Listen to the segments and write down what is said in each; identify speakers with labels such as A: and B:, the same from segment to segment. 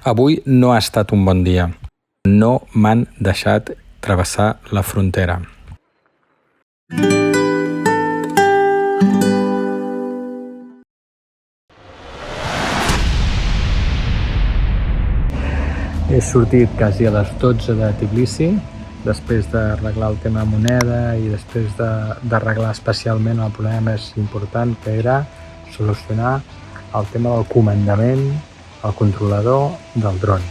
A: Avui no ha estat un bon dia. No m'han deixat travessar la frontera. He sortit quasi a les 12 de Tbilisi, després d'arreglar el tema moneda i després d'arreglar especialment el problema més important, que era solucionar el tema del comandament, el controlador del dron,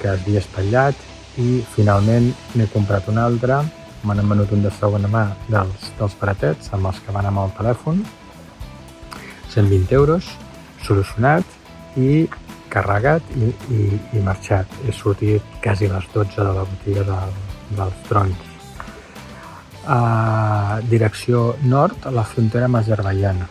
A: que es havia espatllat, i finalment n'he comprat un altre. Me n'han venut un de segona mà dels baratets, amb els que van amb el telèfon, 120 euros, solucionat i carregat i marxat. He sortit quasi a les 12 de la botiga dels drons. Direcció nord, a la frontera amb Azerbaidjan.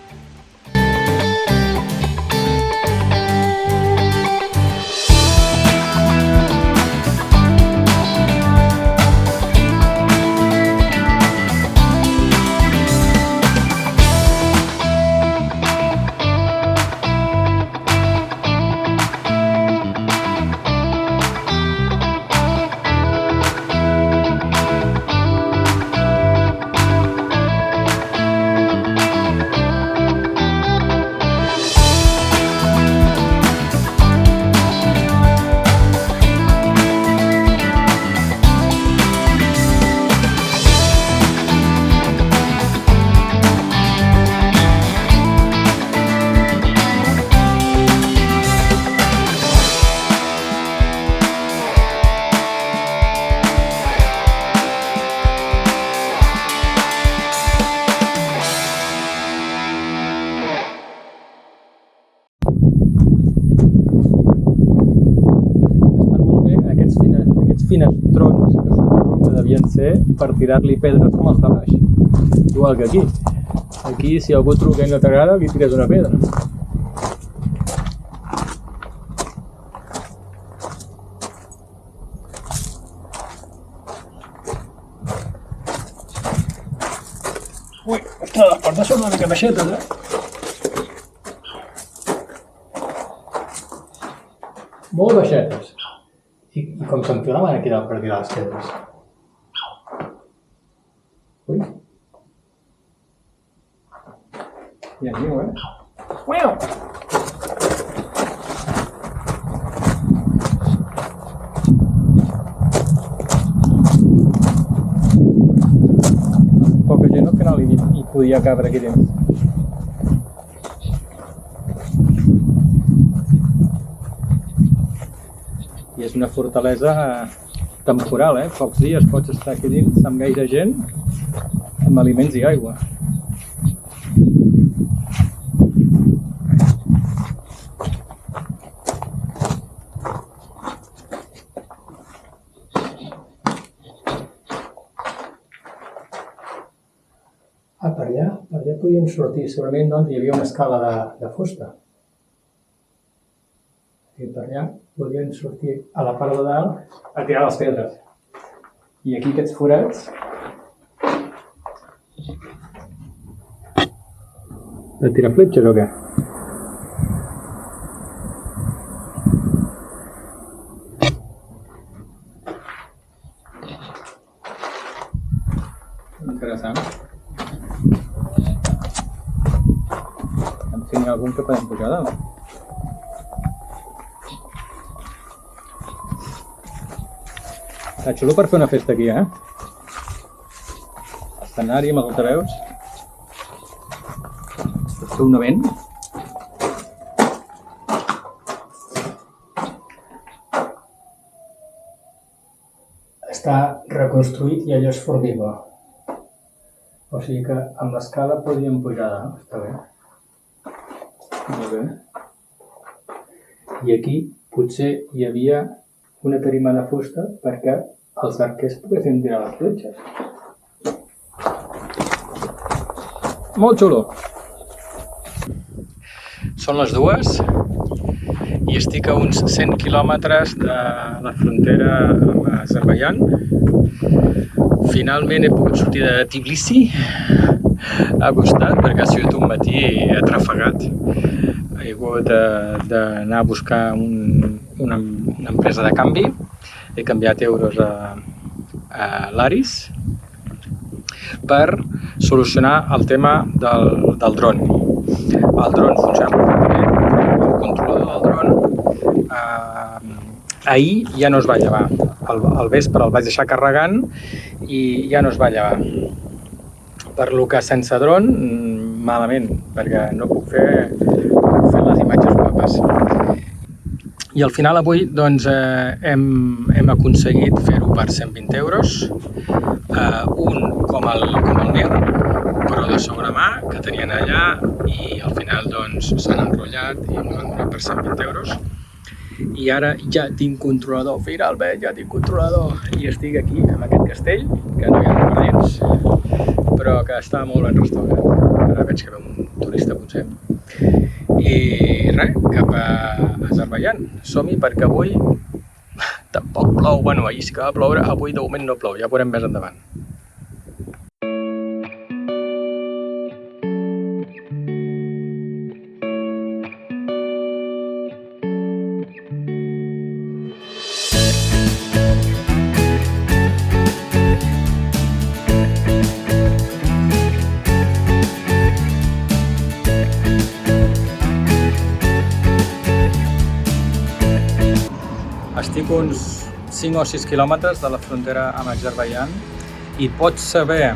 A: Finestrons, que suposo que devien ser per tirar-li pedres com els de baix. Igual que aquí. Aquí, si algú truca i no t'agrada, li tires una pedra. Ui, ostres, les portes són una mica baixetes, Molt baixetes. I com s'enfilaven aquí dalt per tirar les pedres? Ui. I aquí, Uau! Poca gent al final hi podia cabre aquí dins. I és una fortalesa temporal, Pocs dies pots estar aquí dins amb gaire gent, amb aliments i aigua. Per allà podíem sortir. Segurament doncs, hi havia una escala de fusta. I per allà podien sortir a la part de dalt a tirar les pedres. I aquí aquests forats de tirar fletxes o què? Interessant. En fi, n'hi ha algun que podem pujar dalt. Està xulo per fer una festa aquí, Escenari amb els altaveus. Per fer un event. Està reconstruït i allò és formigó. O sigui que amb l'escala podríem pujar dalt. Està bé. Molt bé. I aquí potser hi havia una tarima de fusta perquè els arquers poguessin tirar les fletxes. Molt xulo! Són les 2 i estic a uns 100 quilòmetres de la frontera amb Azerbaidjan. Finalment he pogut sortir de Tbilisi. Ha costat perquè ha sigut un matí atrafegat. He hagut d'anar a buscar un una empresa de canvi, he canviat euros a l'Aris per solucionar el tema del dron. El dron funciona perfectament, el controlador del dron ahir ja no es va llevar. Al vespre el vaig deixar carregant i ja no es va llevar. Per lo que sense dron, malament, perquè no puc fer les imatges guapes. I al final avui doncs, hem aconseguit fer-ho per 120 euros, un com el meu, però de segona mà, que tenien allà, i al final doncs, s'han enrotllat i m'ho han donat per 120 euros. I ara ja tinc controlador, finalment ja tinc controlador, i estic aquí, en aquest castell, que no hi ha res per dins, però que està molt ben restaurat. Ara veig que ve un turista, potser. I res, cap a Azerbaidjan. Som-hi perquè avui tampoc plou. Bueno, ahir sí que va ploure, avui de moment no plou, ja ho veurem més endavant. Estic uns 5 o 6 quilòmetres de la frontera amb Azerbaidjan i pots saber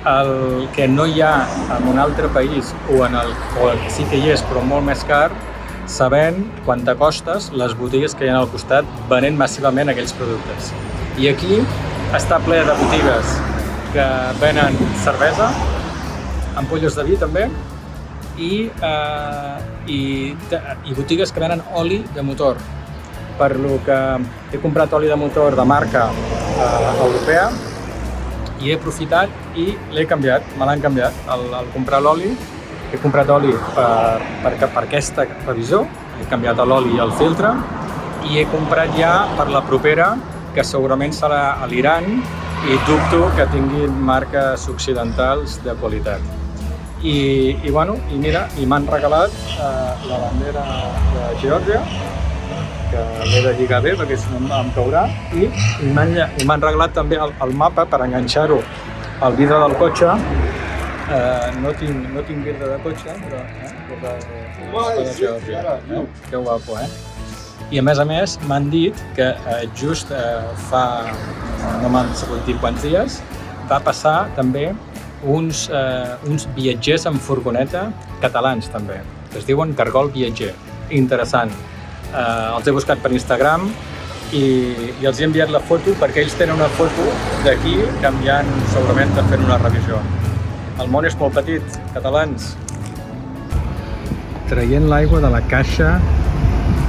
A: el que no hi ha en un altre país o sí que hi és però molt més car, sabent quant te costes les botigues que hi ha al costat venent massivament aquells productes. I aquí està ple de botigues que venen cervesa, ampolles de vi també, i botigues que venen oli de motor. Per lo que he comprat oli de motor de marca europea i he aprofitat i l'he canviat, me l'han canviat. Al comprar l'oli, he comprat oli per aquesta revisió, he canviat l'oli i el filtre i he comprat ja per la propera, que segurament serà a l'Iran, i dubto que tinguin marques occidentals de qualitat. I mira, i m'han regalat la bandera de Geòrgia, que l'he de lligar bé perquè si no em caurà, i m'han regalat també el mapa per enganxar-ho al vidre del cotxe. No tinc vidre de cotxe, però de Geòrgia. Que guapo, I a més m'han dit que just fa, no m'han sabut dir quants dies, va passar també uns viatgers en furgoneta catalans també, que es diuen Cargol Viatger. Interessant. Els he buscat per Instagram i els he enviat la foto perquè ells tenen una foto d'aquí canviant, segurament fent una revisió. El món és molt petit, catalans. Traient l'aigua de la caixa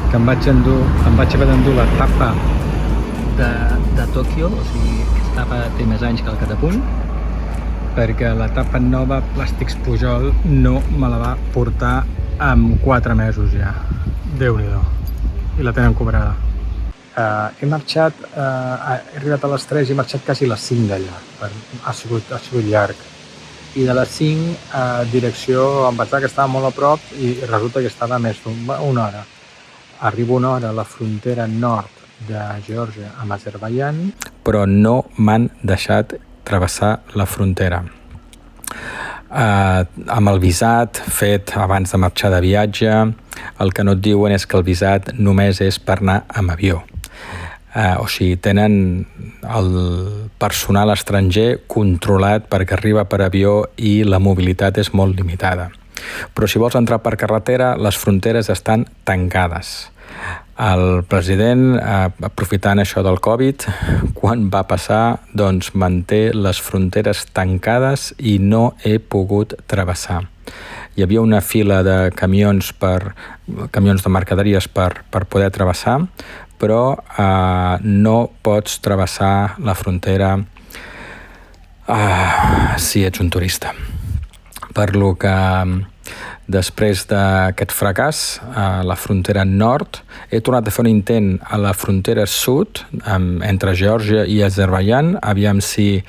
A: que em vaig haver d'endur la tapa de Tòquio, o sigui, aquesta tapa té més anys que el Catapunt, perquè la tapa nova Plàstics Pujol no me la va portar amb 4 mesos ja. Déu-n'hi-do. I la tenen cobrada. He marxat, he arribat a les 3 i he marxat quasi a les 5 d'allà. Ha sigut llarg. I de les 5 direcció, em vaig dir que estava molt a prop i resulta que estava més d'una hora. Arribo una hora a la frontera nord de Geòrgia amb Azerbaidjan, però no m'han deixat travessar la frontera. Amb el visat fet abans de marxar de viatge, el que no et diuen és que el visat només és per anar amb avió. O sigui, tenen el personal estranger controlat perquè arriba per avió i la mobilitat és molt limitada. Però si vols entrar per carretera, les fronteres estan tancades. El president, aprofitant això del Covid, quan va passar, doncs manté les fronteres tancades i no he pogut travessar. Hi havia una fila de camions de mercaderies per poder travessar, però no pots travessar la frontera si ets un turista. Per lo que després d'aquest fracàs a la frontera nord, he tornat a fer un intent a la frontera sud, entre Geòrgia i Azerbaidjan, aviam si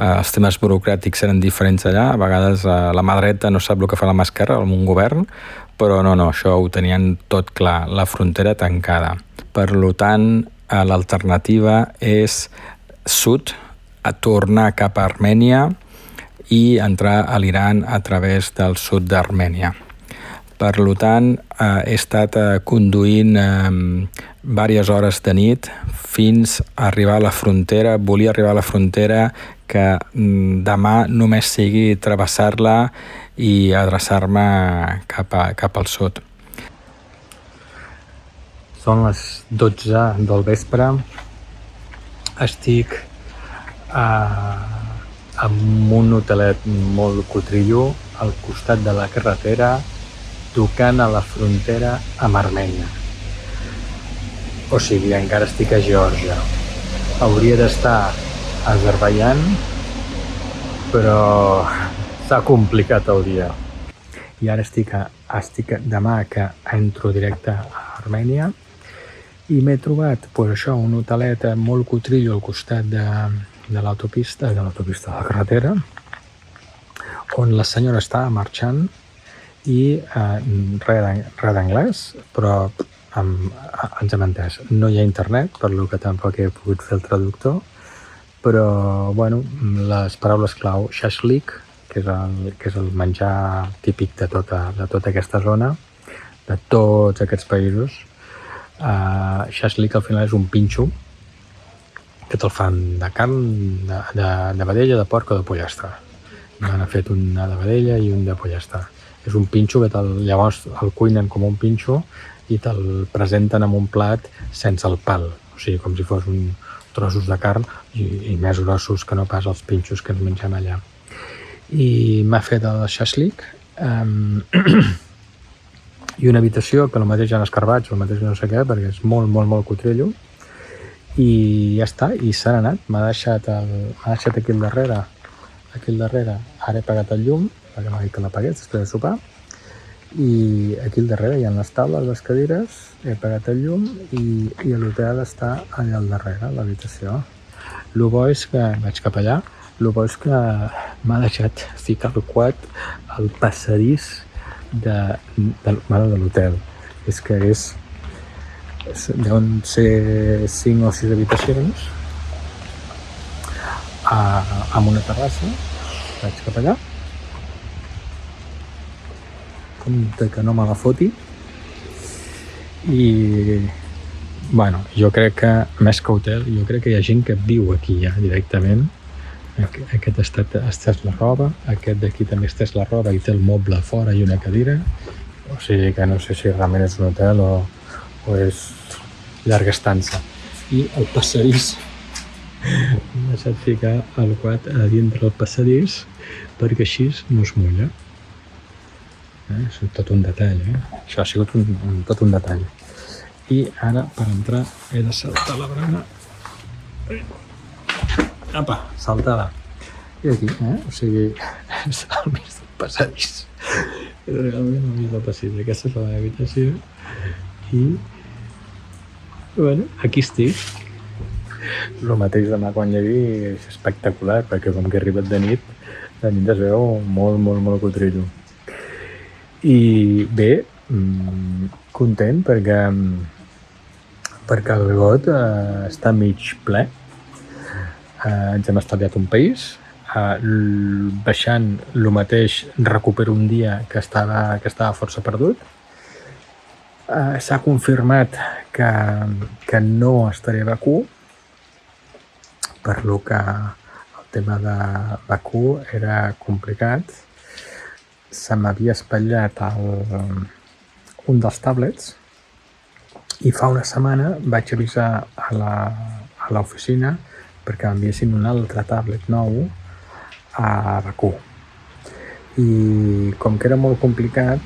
A: els temes burocràtics eren diferents allà. A vegades la mà dreta no sap el que fa la mà esquerra, amb un govern, però no, això ho tenien tot clar, la frontera tancada. Per tant, l'alternativa és sud, a tornar cap a Armènia i entrar a l'Iran a través del sud d'Armènia. Per tant, he estat conduint diverses hores de nit fins a arribar a la frontera. Volia arribar a la frontera, que demà només sigui travessar-la i adreçar-me cap al sud. Són les 12 del vespre. Estic en un hotelet molt cutrillo al costat de la carretera, tocant a la frontera amb Armènia. O sigui, encara estic a Geòrgia. Hauria d'estar a Azerbaidjan, però s'ha complicat el dia. I ara estic demà que entro directe a Armènia i m'he trobat un hotelet molt cutrillo al costat de l'autopista, de la carretera, on la senyora estava marxant i res d'anglès, però ens hem entès. No hi ha internet, per lo que tampoc he pogut fer el traductor, però les paraules clau, shashlik, que és el menjar típic de tota aquesta zona, de tots aquests països. Shashlik al final és un pinxo que te'l fan de carn, de vedella, de porc o de pollastre. M'han fet una de vedella i un de pollastre. És un pinxo que llavors el cuinen com un pinxo i te'l presenten en un plat sense el pal, o sigui, com si fos trossos de carn i més grossos que no pas els pinxos que ens mengem allà. I m'ha fet el shashlik i una habitació que el mateix han escarbats, el mateix no sé què, perquè és molt, molt, molt cutrillo, i ja està, i s'han anat. M'ha deixat aquí al darrere, ara he pagat el llum, perquè m'ha dit que l'apagués després de sopar, i aquí al darrere hi ha les taules, les cadires, he pagat el llum i l'hotel està allà al darrere, l'habitació. El bo és que vaig cap allà, el bo és que m'ha deixat ficar el quad al passadís de l'hotel. És que deuen ser 5 o 6 habitacions amb una terrassa. Vaig cap allà, compte que no me la foti, i jo crec que més que hotel, jo crec que hi ha gent que viu aquí ja directament. Aquest ha estès la roba, aquest d'aquí també ha estès la roba i té el moble a fora i una cadira, o sigui que no sé si realment és un hotel o és llarga estança. I el passadís, m'ha deixat ficar el quad a dintre del passadís perquè així no es mulla. És tot un detall, Això ha sigut tot un detall. I ara, per entrar, he de saltar la barana. Apa, saltada. I aquí, o sigui, és al mig del passadís. És realment al mig del passadís. Aquesta és la meva habitació. I, aquí estic. El mateix demà quan llevi és espectacular, perquè com que he arribat de nit es veu molt, molt, molt cutrillo. I bé, content perquè el got està mig ple. Ens hem estalviat un país. Baixant el mateix recupero un dia que estava força perdut. S'ha confirmat que no estaré a Bakú, per lo que el tema de Bakú era complicat. Se m'havia espatllat un dels tablets i fa una setmana vaig avisar a l'oficina perquè m'enviessin un altre tablet nou a Bakú. I com que era molt complicat,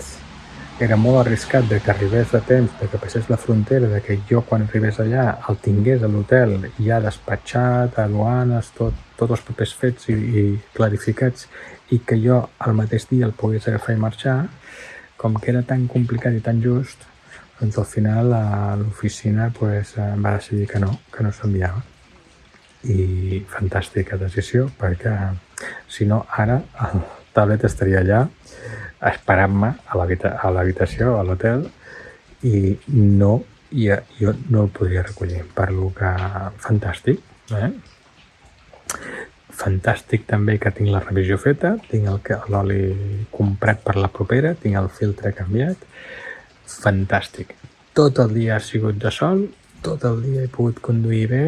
A: era molt arriscat de que arribés a temps, de que passés la frontera, de que jo quan arribés allà el tingués a l'hotel ja despatxat, a aduanes, tots els papers fets i clarificats, i que jo al mateix dia el pogués agafar i marxar. Com que era tan complicat i tan just, doncs al final l'oficina va decidir que no s'enviava. I fantàstica decisió, perquè si no ara el tablet estaria allà esperant-me a l'habitació, a l'hotel, i no i jo no el podria recollir, per lo que fantàstic, Fantàstic també que tinc la revisió feta, tinc l'oli comprat per la propera, tinc el filtre canviat, fantàstic. Tot el dia ha sigut de sol, tot el dia he pogut conduir bé,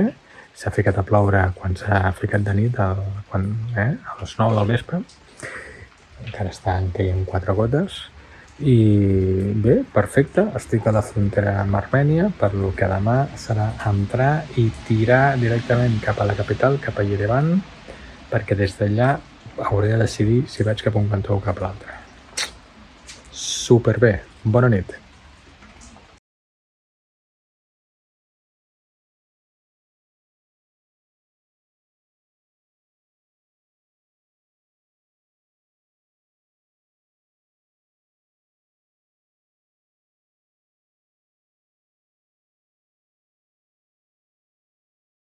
A: s'ha ficat a ploure quan s'ha ficat de nit, a les 9 del vespre, encara estan caient 4 gotes, i bé, perfecte, estic a la frontera amb Armènia, per lo que demà serà entrar i tirar directament cap a la capital, cap a Yerevan, perquè des d'allà hauré de decidir si vaig cap a un cantó o cap a l'altre. Superbé, bona nit.